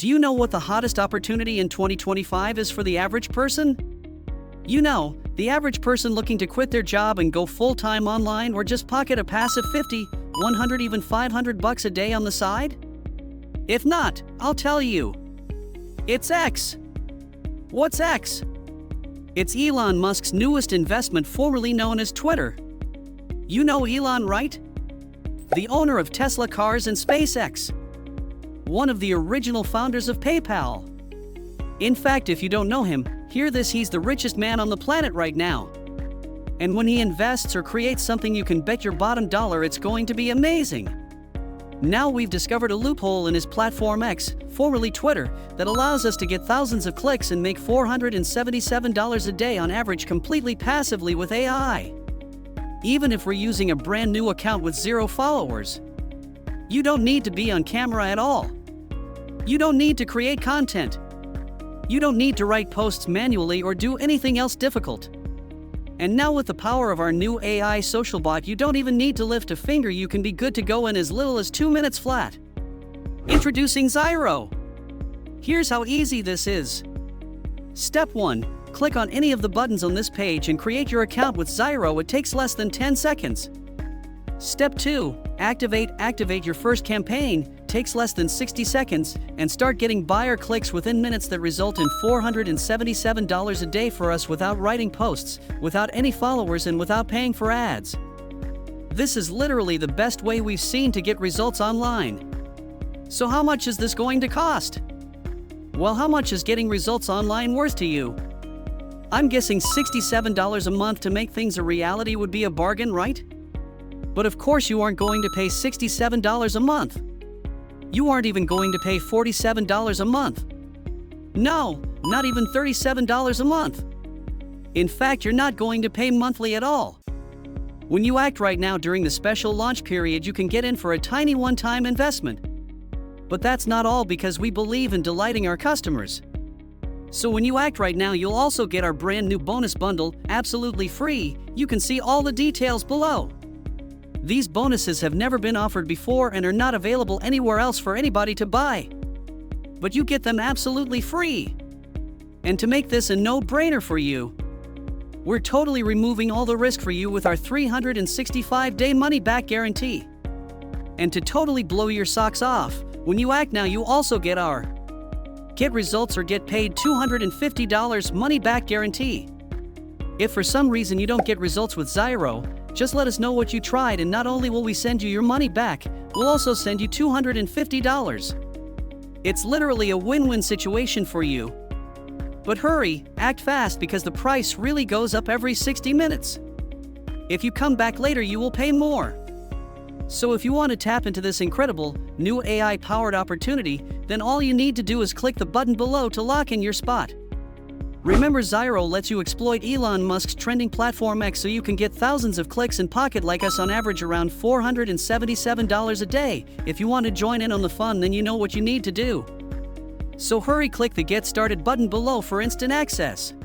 Do you know what the hottest opportunity in 2025 is for the average person? You know, the average person looking to quit their job and go full-time online or just pocket a passive 50, 100, even 500 bucks a day on the side? If not, I'll tell you. It's X. What's X? It's Elon Musk's newest investment, formerly known as Twitter. You know Elon, right? The owner of Tesla cars and SpaceX. One of the original founders of PayPal. In fact, if you don't know him, hear this: he's the richest man on the planet right now. And when he invests or creates something, you can bet your bottom dollar it's going to be amazing. Now we've discovered a loophole in his platform X, formerly Twitter, that allows us to get thousands of clicks and make $477 a day on average completely passively with AI. Even if we're using a brand new account with 0 followers. You don't need to be on camera at all. You don't need to create content. You don't need to write posts manually or do anything else difficult. And now with the power of our new AI social bot, you don't even need to lift a finger. You can be good to go in as little as 2 minutes flat. Introducing Xyro. Here's how easy this is. Step 1. Click on any of the buttons on this page and create your account with Xyro. It takes less than 10 seconds. Step 2. Activate your first campaign. Takes less than 60 seconds, and start getting buyer clicks within minutes that result in $477 a day for us without writing posts, without any followers, and without paying for ads. This is literally the best way we've seen to get results online. So how much is this going to cost? Well, how much is getting results online worth to you? I'm guessing $67 a month to make things a reality would be a bargain, right? But of course you aren't going to pay $67 a month. You aren't even going to pay $47 a month. No, not even $37 a month. In fact, you're not going to pay monthly at all. When you act right now during the special launch period, you can get in for a tiny one-time investment. But that's not all, because we believe in delighting our customers. So when you act right now, you'll also get our brand new bonus bundle, absolutely free. You can see all the details below. These bonuses have never been offered before and are not available anywhere else for anybody to buy. But you get them absolutely free. And to make this a no-brainer for you, we're totally removing all the risk for you with our 365-day money-back guarantee. And to totally blow your socks off, when you act now, you also get our Get Results or Get Paid $250 money-back guarantee. If for some reason you don't get results with Xyro, just let us know what you tried, and not only will we send you your money back, we'll also send you $250. It's literally a win-win situation for you. But hurry, act fast, because the price really goes up every 60 minutes. If you come back later, you will pay more. So if you want to tap into this incredible, new AI-powered opportunity, then all you need to do is click the button below to lock in your spot. Remember, Xyro lets you exploit Elon Musk's trending platform X so you can get thousands of clicks and pocket like us on average around $477 a day. If you want to join in on the fun, then you know what you need to do. So hurry, click the Get Started button below for instant access.